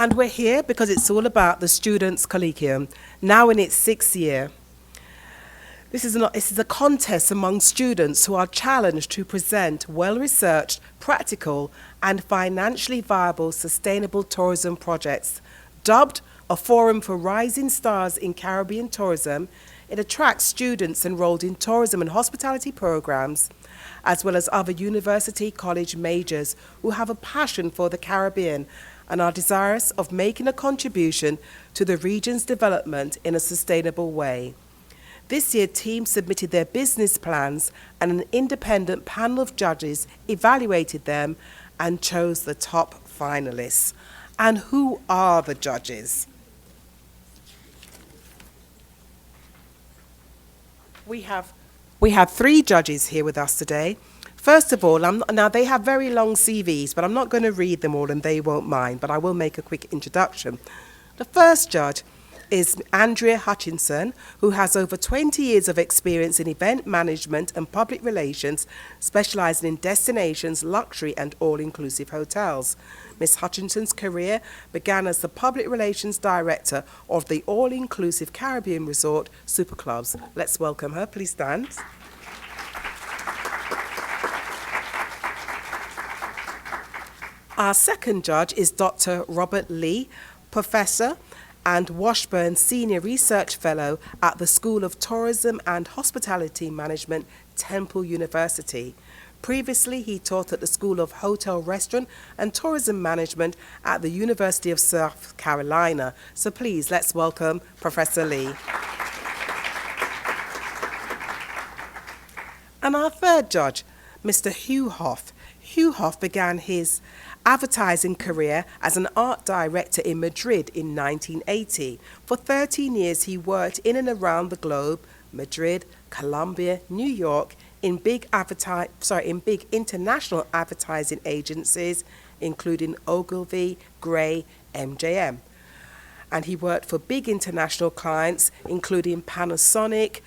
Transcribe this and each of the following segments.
And we're here because it's all about the Students' Collegium, now in its 6th year. This is a contest among students who are challenged to present well-researched, practical, and financially viable sustainable tourism projects. Dubbed a forum for rising stars in Caribbean tourism, it attracts students enrolled in tourism and hospitality programs, as well as other university college majors who have a passion for the Caribbean and are desirous of making a contribution to the region's development in a sustainable way. This year, teams submitted their business plans and an independent panel of judges evaluated them and chose the top finalists. And who are the judges? We have 3 judges here with us today. First of all, now they have very long CVs, but I'm not going to read them all and they won't mind, but I will make a quick introduction. The first judge is Andrea Hutchinson, who has over 20 years of experience in event management and public relations, specializing in destinations, luxury and all-inclusive hotels. Ms. Hutchinson's career began as the public relations director of the all-inclusive Caribbean resort Super Clubs. Let's welcome her. Please stand. Our second judge is Dr. Robert Lee, professor and Washburn Senior Research Fellow at the School of Tourism and Hospitality Management, Temple University. Previously, he taught at the School of Hotel, Restaurant and Tourism Management at the University of South Carolina. So please, let's welcome Professor Lee. And our third judge, Mr. Hugh Hoff. Hugh Hoff began his advertising career as an art director in Madrid in 1980. For 13 years, he worked in and around the globe, Madrid, Colombia, New York, in big international advertising agencies, including Ogilvy, Gray, MJM. And he worked for big international clients, including Panasonic,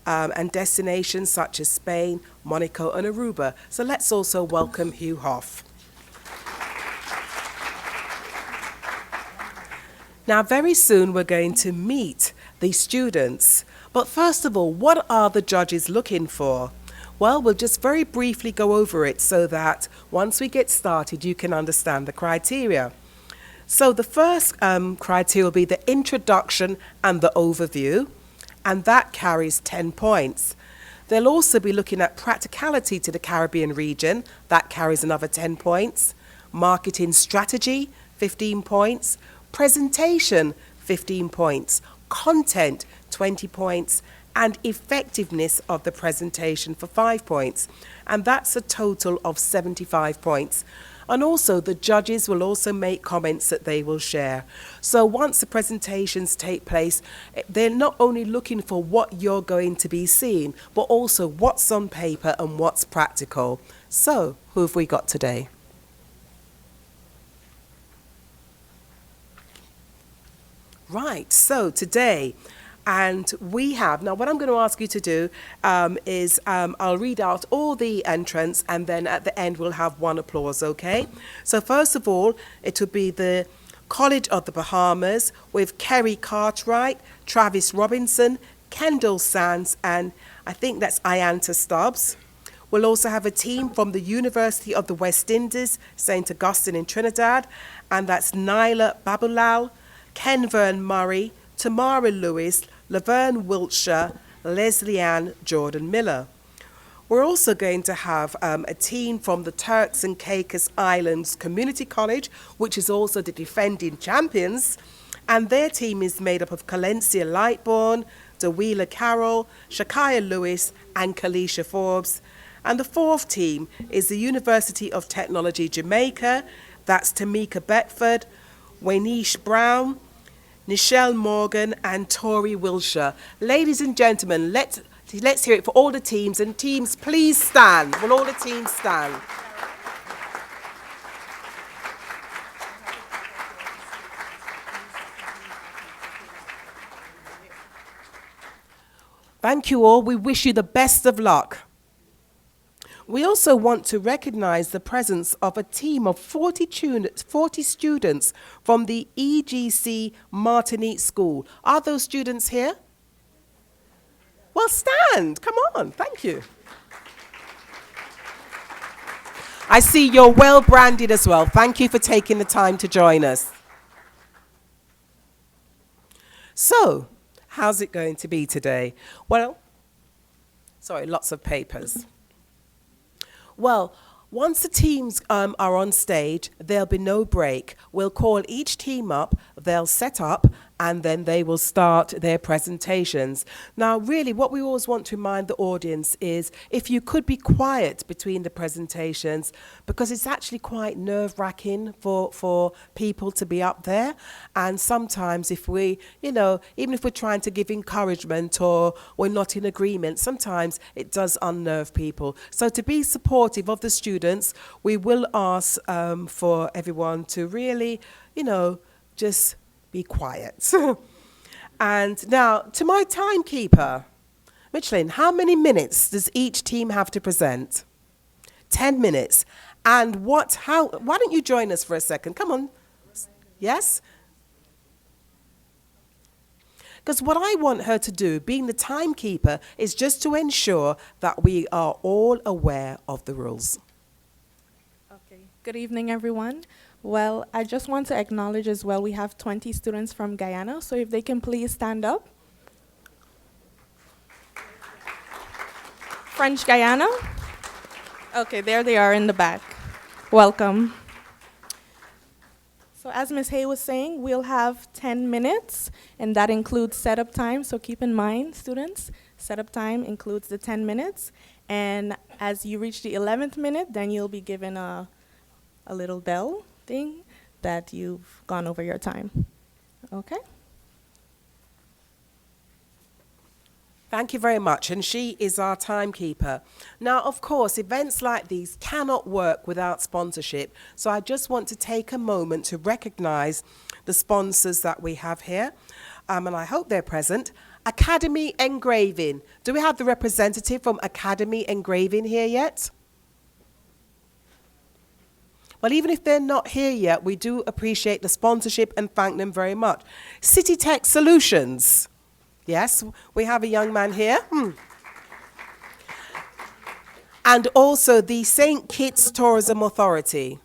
and destinations such as Spain, Monaco, and Aruba. So let's also welcome Hugh Hoff. Now, very soon we're going to meet the students. But first of all, what are the judges looking for? Well, we'll just very briefly go over it so that once we get started, you can understand the criteria. So the first criteria will be the introduction and the overview, and that carries 10 points. They'll also be looking at practicality to the Caribbean region. That carries another 10 points. Marketing strategy, 15 points. Presentation, 15 points. Content, 20 points. And effectiveness of the presentation for 5 points. And that's a total of 75 points. And also the judges will also make comments that they will share. So once the presentations take place, they're not only looking for what you're going to be seeing, but also what's on paper and what's practical. So who have we got today? Right, so today, and we have, now what I'm going to ask you to do is I'll read out all the entrants and then at the end we'll have one applause, okay? So first of all, it will be the College of the Bahamas with Kerry Cartwright, Travis Robinson, Kendall Sands, and I think that's Ianta Stubbs. We'll also have a team from the University of the West Indies, St. Augustine in Trinidad, and that's Nyla Babulal, Kenvern Murray, Tamara Lewis, Laverne Wiltshire, Leslie Ann Jordan Miller. We're also going to have a team from the Turks and Caicos Islands Community College, which is also the defending champions, and their team is made up of Calencia Lightbourne, DeWheeler Carroll, Shakaya Lewis, and Kalisha Forbes. And the fourth team is the University of Technology Jamaica, that's Tamika Beckford, Waynish Brown, Nichelle Morgan, and Tori Wilshire. Ladies and gentlemen, let's hear it for all the teams. And teams, please stand. Will all the teams stand? Thank you all. We wish you the best of luck. We also want to recognize the presence of a team of 40 students from the EGC Martinique School. Are those students here? Well, stand. Come on. Thank you. I see you're well branded as well. Thank you for taking the time to join us. So, how's it going to be today? Well, sorry, lots of papers. Well, once the teams are on stage, there'll be no break. We'll call each team up, they'll set up, and then they will start their presentations. Now, really, what we always want to remind the audience is if you could be quiet between the presentations, because it's actually quite nerve-wracking for people to be up there. And sometimes if we, even if we're trying to give encouragement or we're not in agreement, sometimes it does unnerve people. So to be supportive of the students, we will ask for everyone to really, just be quiet. And now, to my timekeeper, Michelin, how many minutes does each team have to present? 10 minutes. And why don't you join us for a second? Come on. Yes? Because what I want her to do, being the timekeeper, is just to ensure that we are all aware of the rules. Okay. Good evening, everyone. Well, I just want to acknowledge as well, we have 20 students from Guyana, so if they can please stand up. French Guyana? Okay, there they are in the back. Welcome. So as Ms. Hay was saying, we'll have 10 minutes, and that includes setup time, so keep in mind, students, setup time includes the 10 minutes, and as you reach the 11th minute, then you'll be given a little bell thing that you've gone over your time. Okay? Thank you very much, and she is our timekeeper. Now, of course, events like these cannot work without sponsorship, so I just want to take a moment to recognize the sponsors that we have here, and I hope they're present. Academy Engraving. Do we have the representative from Academy Engraving here yet? Well, even if they're not here yet, we do appreciate the sponsorship and thank them very much. City Tech Solutions. Yes, we have a young man here. And also the St. Kitts Tourism Authority.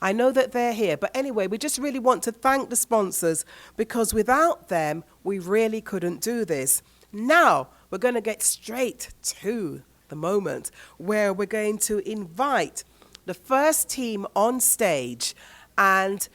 I know that they're here, but anyway, we just really want to thank the sponsors because without them, we really couldn't do this. Now, we're going to get straight to the moment where we're going to invite the first team on stage. And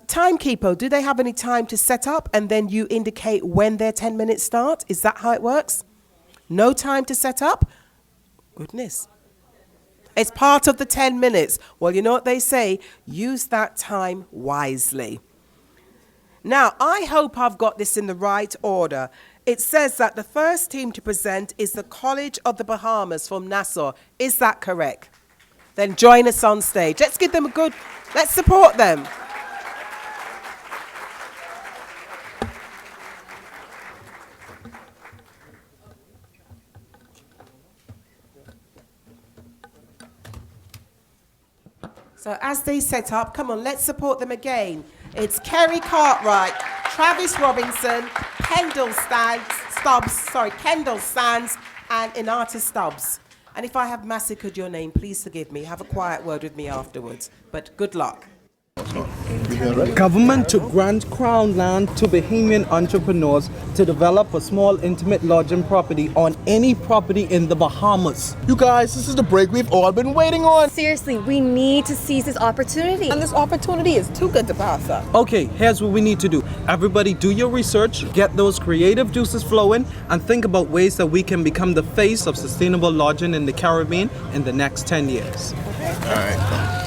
timekeeper, do they have any time to set up and then you indicate when their 10 minutes start? Is that how it works? No time to set up? Goodness. It's part of the 10 minutes. Well, you know what they say, use that time wisely. Now, I hope I've got this in the right order. It says that the first team to present is the College of the Bahamas from Nassau. Is that correct? Then join us on stage. Let's give them let's support them. So as they set up, come on, let's support them again. It's Kerry Cartwright, Travis Robinson, Kendall Sands, and Inata Stubbs. And if I have massacred your name, please forgive me. Have a quiet word with me afterwards. But good luck. Government to grant Crown land to Bahamian entrepreneurs to develop a small intimate lodging property on any property in the Bahamas. You guys, this is the break we've all been waiting on. Seriously, we need to seize this opportunity. And this opportunity is too good to pass up. Okay, here's what we need to do. Everybody do your research, get those creative juices flowing, and think about ways that we can become the face of sustainable lodging in the Caribbean in the next 10 years. Okay. All right.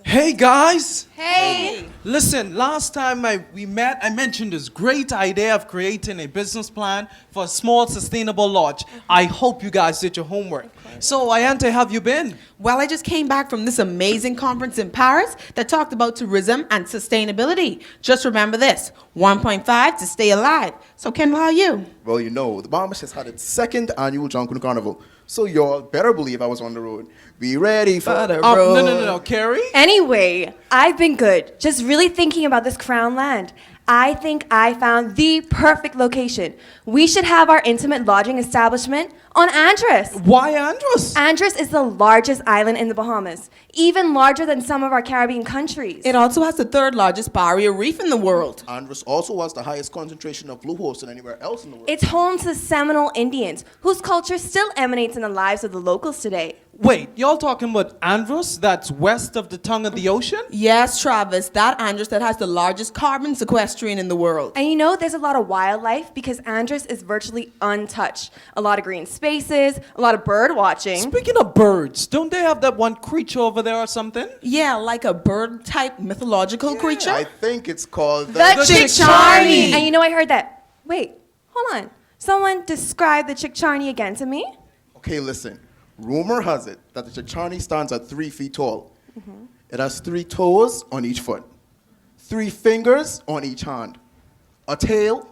Hey guys! Hey! Listen, last time we met, I mentioned this great idea of creating a business plan for a small sustainable lodge. I hope you guys did your homework. So, Ayante, have you been? Well, I just came back from this amazing conference in Paris that talked about tourism and sustainability. Just remember this, 1.5 to stay alive. So, Kendall, how are you? Well, you know, the Bahamas just had its second annual Junction Carnival. So y'all better believe I was on the road. Be ready for the road. No, Carrie? Anyway, I've been good. Just really thinking about this crown land. I think I found the perfect location. We should have our intimate lodging establishment on Andros. Why Andros? Andros is the largest island in the Bahamas, even larger than some of our Caribbean countries. It also has the third largest barrier reef in the world. Andros also has the highest concentration of blue hosts than anywhere else in the world. It's home to the Seminole Indians, whose culture still emanates in the lives of the locals today. Wait, y'all talking about Andros that's west of the tongue of the ocean? Yes, Travis, that Andros that has the largest carbon sequestration in the world. And you know, there's a lot of wildlife because Andros is virtually untouched. A lot of green spaces, a lot of bird watching. Speaking of birds, don't they have that one creature over there or something? Yeah, like a bird-type mythological creature. I think it's called The Chickcharney. And you know, I heard that. Wait, hold on. Someone describe the Chickcharney again to me. Okay, listen. Rumor has it that the Chickcharney stands at 3 feet tall. It has 3 toes on each foot, 3 fingers on each hand, a tail,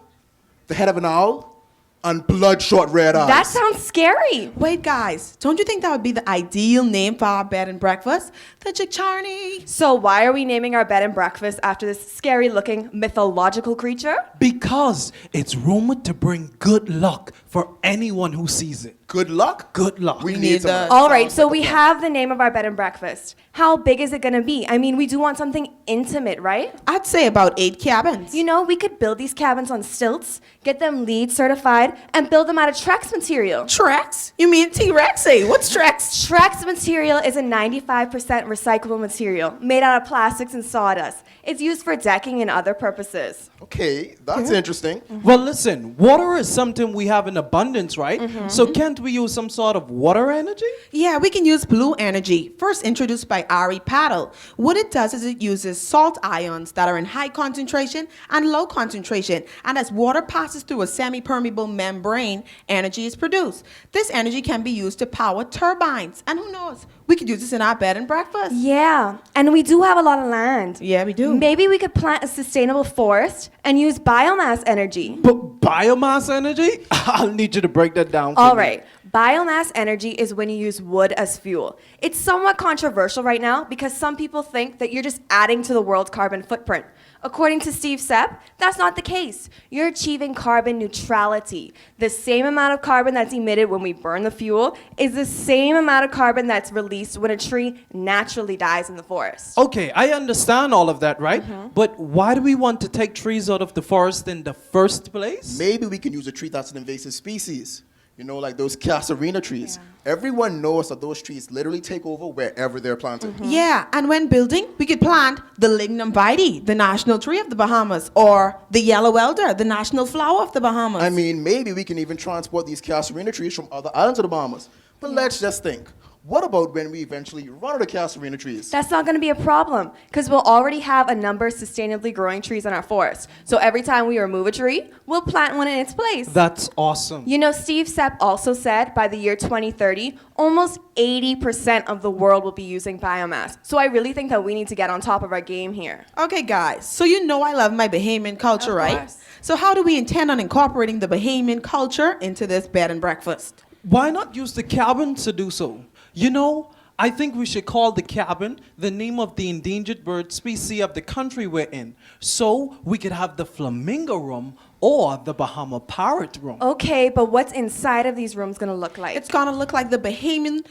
the head of an owl, and bloodshot red eyes. That sounds scary. Wait, guys, don't you think that would be the ideal name for our bed and breakfast? The Chickcharney. So why are we naming our bed and breakfast after this scary-looking mythological creature? Because it's rumored to bring good luck for anyone who sees it. Good luck? Good luck. We need need some. that. All right, Sounds so like a we plan. have the name of our bed and breakfast. How big is it gonna be? I mean, we do want something intimate, right? I'd say about 8 cabins. You know, we could build these cabins on stilts, get them LEED certified, and build them out of Trex material. Trex? You mean T-Rex? Hey, what's Trex? Trex material is a 95% recyclable material made out of plastics and sawdust. It's used for decking and other purposes. Okay, that's interesting. Well, listen, water is something we have in abundance, right? So can't we use some sort of water energy? Yeah, we can use blue energy, first introduced by Ari Paddle. What it does is it uses salt ions that are in high concentration and low concentration, and as water passes through a semi-permeable membrane, energy is produced. This energy can be used to power turbines, and who knows, we could use this in our bed and breakfast. Yeah, and we do have a lot of land. Yeah, we do. Maybe we could plant a sustainable forest and use biomass energy. But biomass energy? I'll need you to break that down for All me. right. Biomass energy is when you use wood as fuel. It's somewhat controversial right now because some people think that you're just adding to the world's carbon footprint. According to Steve Sepp, that's not the case. You're achieving carbon neutrality. The same amount of carbon that's emitted when we burn the fuel is the same amount of carbon that's released when a tree naturally dies in the forest. Okay, I understand all of that, right? But why do we want to take trees out of the forest in the first place? Maybe we can use a tree that's an invasive species. You know, like those casuarina trees. Everyone knows that those trees literally take over wherever they're planted. Yeah, and when building, we could plant the lignum vitae, the national tree of the Bahamas, or the yellow elder, the national flower of the Bahamas. I mean, maybe we can even transport these casuarina trees from other islands of the Bahamas. But let's just think. What about when we eventually run out of casuarina trees? That's not going to be a problem because we'll already have a number of sustainably growing trees in our forest. So every time we remove a tree, we'll plant one in its place. That's awesome. You know, Steve Sepp also said by the year 2030, almost 80% of the world will be using biomass. So I really think that we need to get on top of our game here. Okay, guys, so you know I love my Bahamian culture, Of right? course. So how do we intend on incorporating the Bahamian culture into this bed and breakfast? Why not use the cabin to do so? You know, I think we should call the cabin the name of the endangered bird species of the country we're in. So we could have the flamingo room or the Bahama parrot room. Okay, but what's inside of these rooms going to look like? It's gonna look like the Bahamian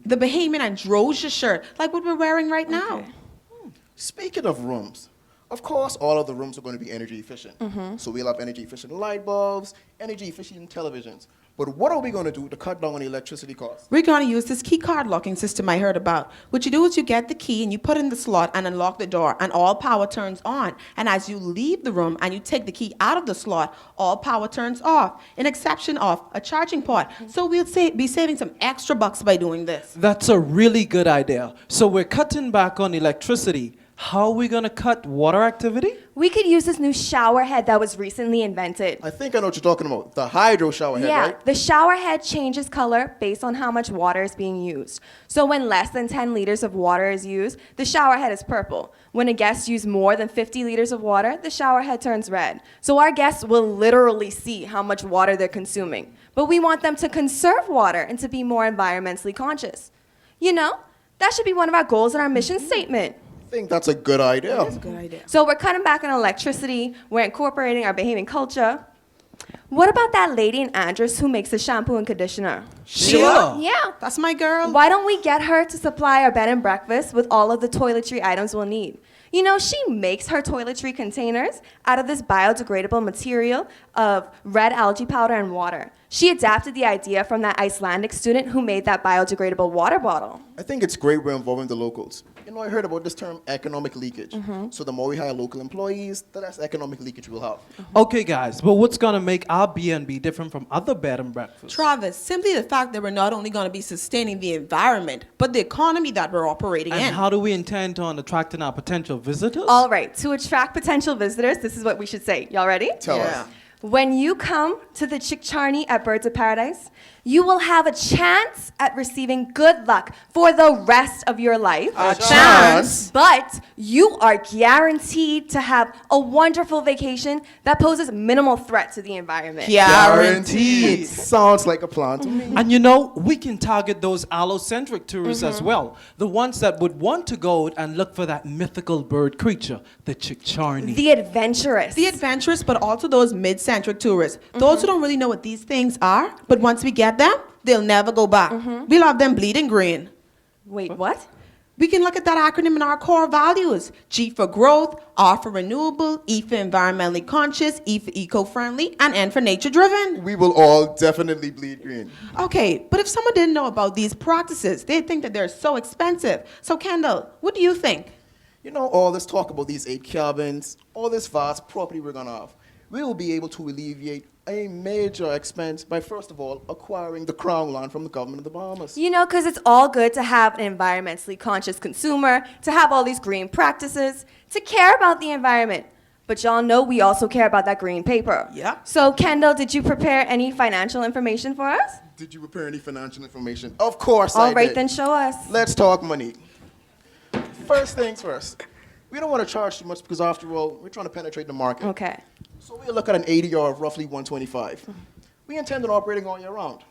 androsia shirt, like what we're wearing right now. Speaking of rooms, of course, all of the rooms are going to be energy efficient. So we'll have energy efficient light bulbs, energy efficient televisions. But what are we going to do to cut down on the electricity costs? We're going to use this key card locking system I heard about. What you do is you get the key and you put it in the slot and unlock the door, and all power turns on. And as you leave the room and you take the key out of the slot, all power turns off, an exception of a charging port. So we'll be saving some extra bucks by doing this. That's a really good idea. So we're cutting back on electricity. How are we going to cut water activity? We could use this new shower head that was recently invented. I think I know what you're talking about. The hydro shower head, Yeah, right? the shower head changes color based on how much water is being used. So when less than 10 liters of water is used, the shower head is purple. When a guest uses more than 50 liters of water, the shower head turns red. So our guests will literally see how much water they're consuming. But we want them to conserve water and to be more environmentally conscious. You know, that should be one of our goals in our mission statement. I think that's a good idea. Good idea. So we're cutting back on electricity, we're incorporating our behaving culture. What about that lady in Andros who makes the shampoo and conditioner? Sheila. Yeah. That's my girl. Why don't we get her to supply our bed and breakfast with all of the toiletry items we'll need? You know, she makes her toiletry containers out of this biodegradable material of red algae powder and water. She adapted the idea from that Icelandic student who made that biodegradable water bottle. I think it's great we're involving the locals. You know, I heard about this term economic leakage. So the more we hire local employees, the less economic leakage we'll have. Okay, guys, but what's going to make our B&B different from other bed and breakfasts? Travis, simply the fact that we're not only going to be sustaining the environment, but the economy that we're operating And in. how do we intend on attracting our potential visitors? All right, to attract potential visitors, this is what we should say. Y'all ready? Tell Yeah. us. When you come to the Chickcharney at Birds of Paradise, you will have a chance at receiving good luck for the rest of your life. A chance? But you are guaranteed to have a wonderful vacation that poses minimal threat to the environment. Guaranteed. Sounds like a plan to me. And you know, we can target those allocentric tourists as well. The ones that would want to go and look for that mythical bird creature, the Chickcharney. The adventurous. The adventurous, but also those mid-centric tourists. Those who don't really know what these things are, but once we get them, they'll never go back. We love them bleeding green. Wait, what? We can look at that acronym in our core values. G for growth, R for renewable, E for environmentally conscious, E for eco-friendly, and N for nature-driven. We will all definitely bleed green. Okay, but if someone didn't know about these practices, they'd think that they're so expensive. So Kendall, what do you think? You know, all this talk about these 8 cabins, all this vast property we're going to have, we will be able to alleviate a major expense by, first of all, acquiring the crown land from the government of the Bahamas. You know, because it's all good to have an environmentally conscious consumer, to have all these green practices, to care about the environment. But y'all know we also care about that green paper. Yeah. So, Kendall, did you prepare any financial information for us? Did you prepare any financial information? Of course I All did. right, then show us. Let's talk money. First things first. We don't want to charge too much because, after all, we're trying to penetrate the market. Okay. So we'll look at an ADR of roughly 125. We intend on operating all year round.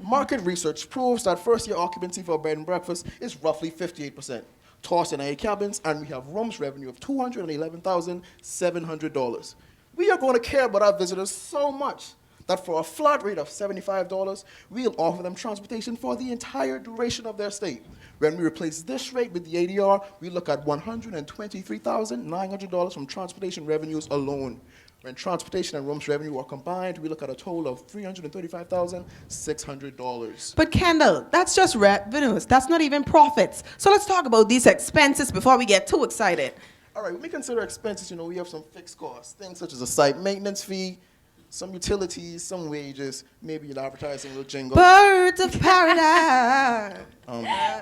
Market research proves that first-year occupancy for a bed and breakfast is roughly 58%. Toss in 8 cabins, and we have rooms revenue of $211,700. We are going to care about our visitors so much that for a flat rate of $75, we'll offer them transportation for the entire duration of their stay. When we replace this rate with the ADR, we look at $123,900 from transportation revenues alone. When transportation and rooms revenue are combined, we look at a total of $335,600. But Kendall, that's just revenues. That's not even profits. So let's talk about these expenses before we get too excited. All right, when we consider expenses, you know, we have some fixed costs, things such as a site maintenance fee, some utilities, some wages, maybe an advertising little jingle. Birds of paradise.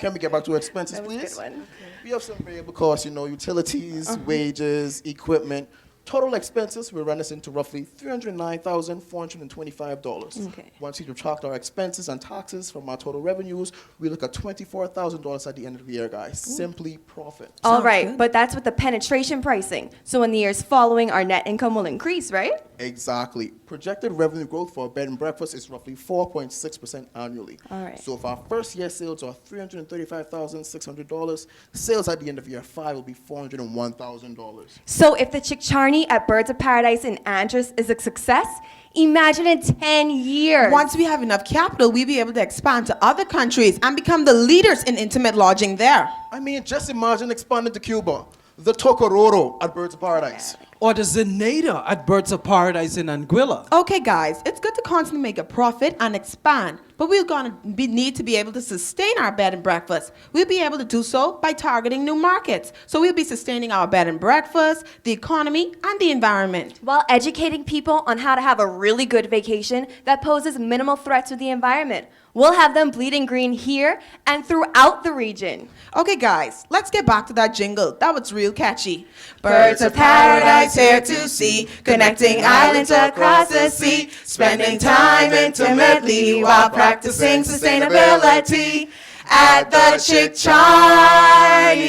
Can we get back to expenses, That was a please? good one. We have some variable costs, you know, utilities, wages, equipment. Total expenses will run us into roughly $309,425. Okay. Once we subtract our expenses and taxes from our total revenues, we look at $24,000 at the end of the year, guys. Simply profit. All Sounds right, good. but that's with the penetration pricing. So in the years following, our net income will increase, right? Exactly. Projected revenue growth for a bed and breakfast is roughly 4.6% annually. All right. So if our first year sales are $335,600, sales at the end of year 5 will be $401,000. So if the Chickcharney at Birds of Paradise in Andros is a success, imagine in 10 years. Once we have enough capital, we'll be able to expand to other countries and become the leaders in intimate lodging there. I mean, just imagine expanding to Cuba, the Tocororo at Birds of Paradise, or the Zenaida at Birds of Paradise in Anguilla. Okay, guys, it's good to constantly make a profit and expand, but we're gonna need to be able to sustain our bed and breakfast. We'll be able to do so by targeting new markets. So we'll be sustaining our bed and breakfast, the economy, and the environment. While educating people on how to have a really good vacation that poses minimal threat to the environment. We'll have them bleeding green here and throughout the region. Okay, guys, let's get back to that jingle. That was real catchy. Birds of paradise here to see, connecting islands across the sea, spending time intimately while practicing sustainability at the Chick Charney.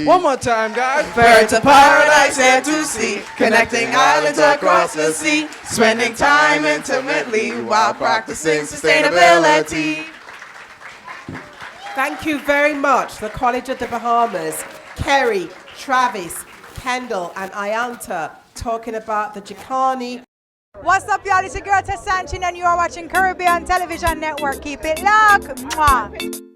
One more time, guys. Birds of paradise here to see, connecting islands across the sea, spending time intimately while practicing sustainability. Thank you very much, the College of the Bahamas, Kerry, Travis, Kendall, and Ayanta, talking about the Jikani. What's up, y'all? It's your girl Tess Sanchin, and you are watching Caribbean Television Network. Keep it locked. Mwah.